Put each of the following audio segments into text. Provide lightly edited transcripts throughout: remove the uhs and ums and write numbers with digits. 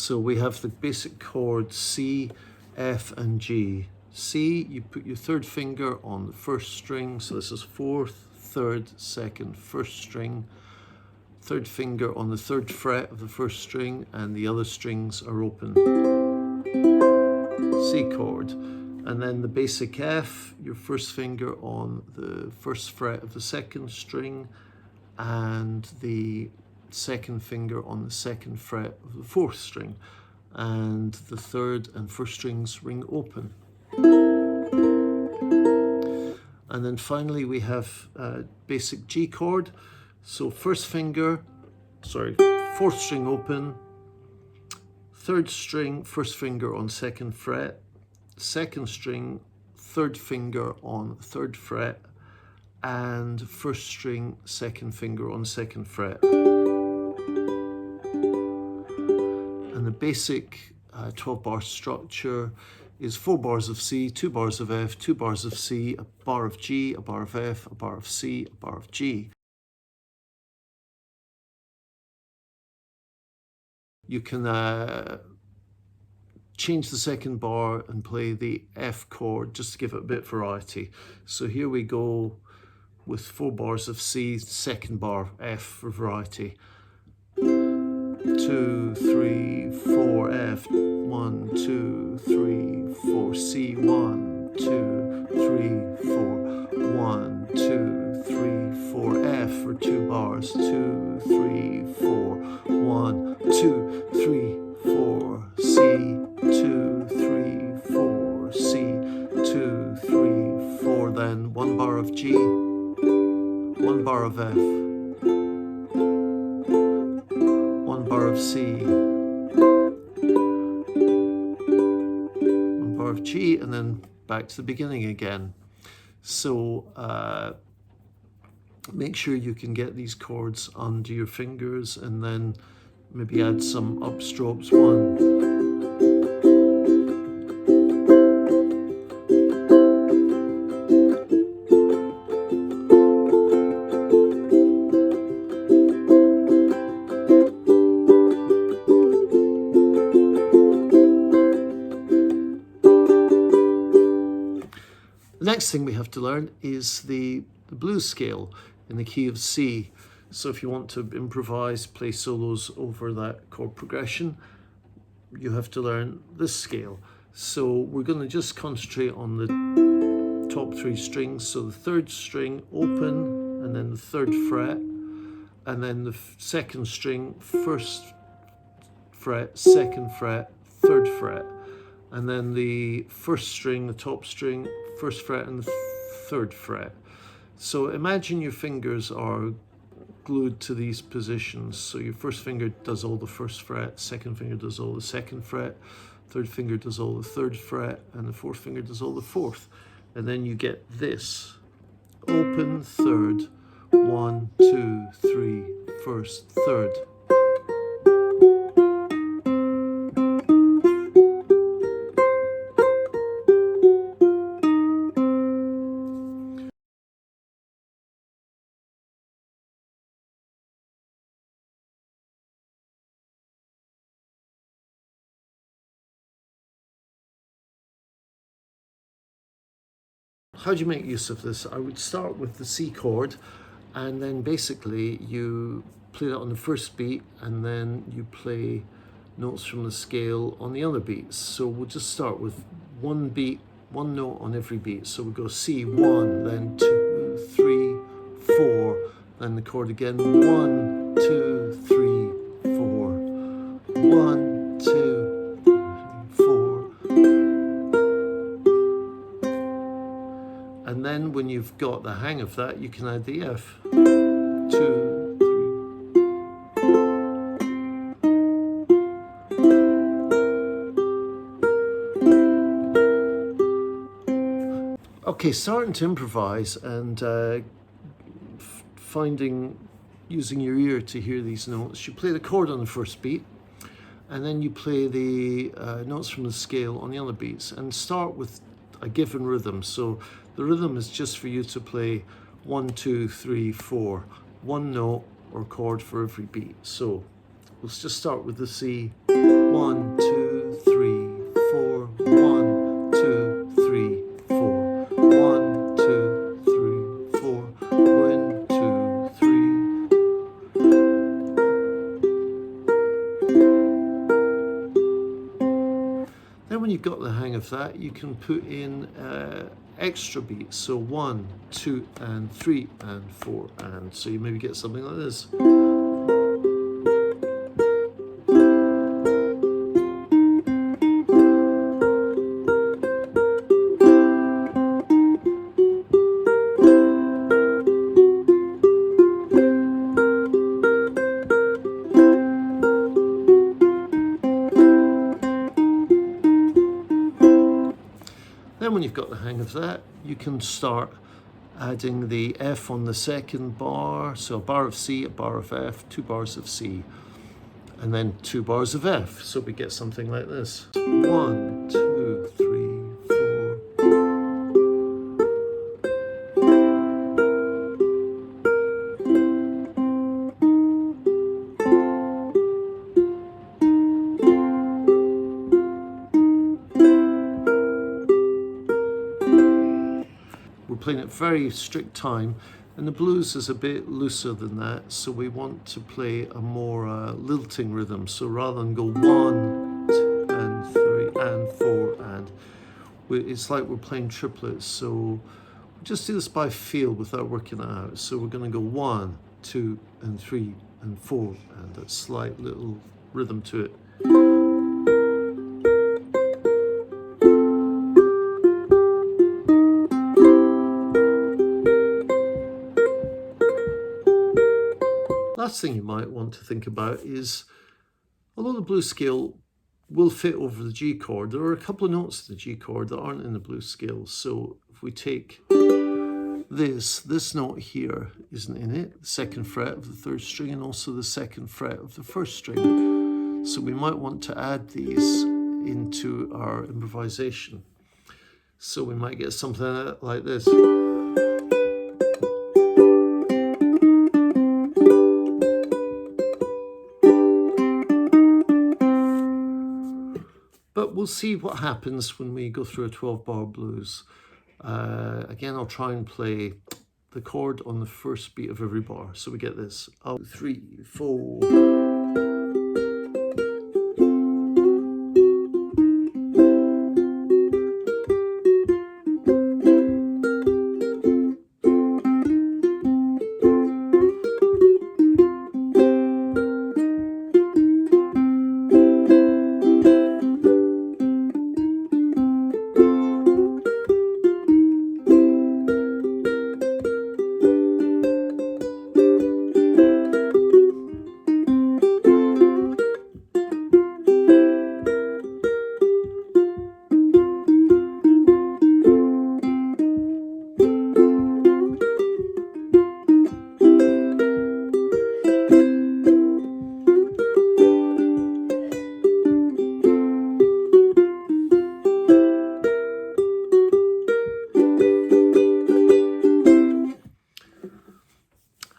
So we have the basic chords C, F, and G. C, you put your third finger on the first string, so this is fourth, third, second, first string. Third finger on the third fret of the first string, and the other strings are open. C chord. And then the basic F, your first finger on the first fret of the second string, and the second finger on the second fret of the fourth string, and the third and first strings ring open. And then finally we have basic G chord. So fourth string open, third string, first finger on second fret, second string, third finger on third fret, and first string, second finger on second fret. And the basic 12-bar structure is 4 bars of C, 2 bars of F, 2 bars of C, a bar of G, a bar of F, a bar of C, a bar of G. You can change the second bar and play the F chord just to give it a bit of variety. So here we go with 4 bars of C, second bar F for variety. 2, 3, 4 F, 1, 2, 3, 4 C, 1, 2, 3, 4, 1, 2, 3, 4 F for 2 bars, 2, 3, 4, 1, 2, 3, 4 C, 2, 3, 4 C, 2, 3, 4, then 1 bar of G, 1 bar of F, 1 bar of C, 1 bar of G, and then back to the beginning again. So make sure you can get these chords under your fingers, and then maybe add some upstrokes. 1. The next thing we have to learn is the blues scale in the key of C. So if you want to improvise, play solos over that chord progression, you have to learn this scale. So we're going to just concentrate on the top 3 strings. So the third string open, and then the third fret, and then the second string, first fret, second fret, third fret, and then the first string, the top string, first fret and the third fret. So imagine your fingers are glued to these positions. So your first finger does all the first fret, second finger does all the second fret, third finger does all the third fret, and the fourth finger does all the fourth. And then you get this. Open, third, 1, 2, 3, first, third. How do you make use of this? I would start with the C chord, and then basically you play that on the first beat, and then you play notes from the scale on the other beats. So we'll just start with one beat, one note on every beat. So we go C, 1, then 2, 3, 4, then the chord again, 1, 2, 3, 4, 1, 2, 4. And then when you've got the hang of that, you can add the F. 2, 3. Okay, starting to improvise and using your ear to hear these notes. You play the chord on the first beat, and then you play the notes from the scale on the other beats, and start with a given rhythm. So the rhythm is just for you to play 1, 2, 3, 4, one note or chord for every beat. So let's just start with the C. 1, 2, 3, 4. 1, 2, 3, 4. 1, 2, 3, 4. 1, 2, 3. Then when you've got the hang of that, you can put in extra beats. So 1, 2, and 3, and 4, and so you maybe get something like this. Then when you've got the hang of that, you can start adding the F on the second bar. So a bar of C, a bar of F, 2 bars of C, and then 2 bars of F. So we get something like this. 1, 2, 3, 4. We're playing at very strict time, and the blues is a bit looser than that, so we want to play a more lilting rhythm. So rather than go 1, 2, and 3, and 4, and it's like we're playing triplets. So we'll just do this by feel without working it out. So we're going to go 1, 2, and 3, and 4, and a slight little rhythm to it. Last thing you might want to think about is, although the blues scale will fit over the G chord, there are a couple of notes of the G chord that aren't in the blues scale. So if we take this note here isn't in it, the 2nd fret of the 3rd string, and also the 2nd fret of the 1st string. So we might want to add these into our improvisation. So we might get something like this. But we'll see what happens when we go through a 12-bar blues. Again, I'll try and play the chord on the first beat of every bar. So we get this. 3, 4.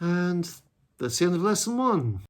And that's the end of lesson 1.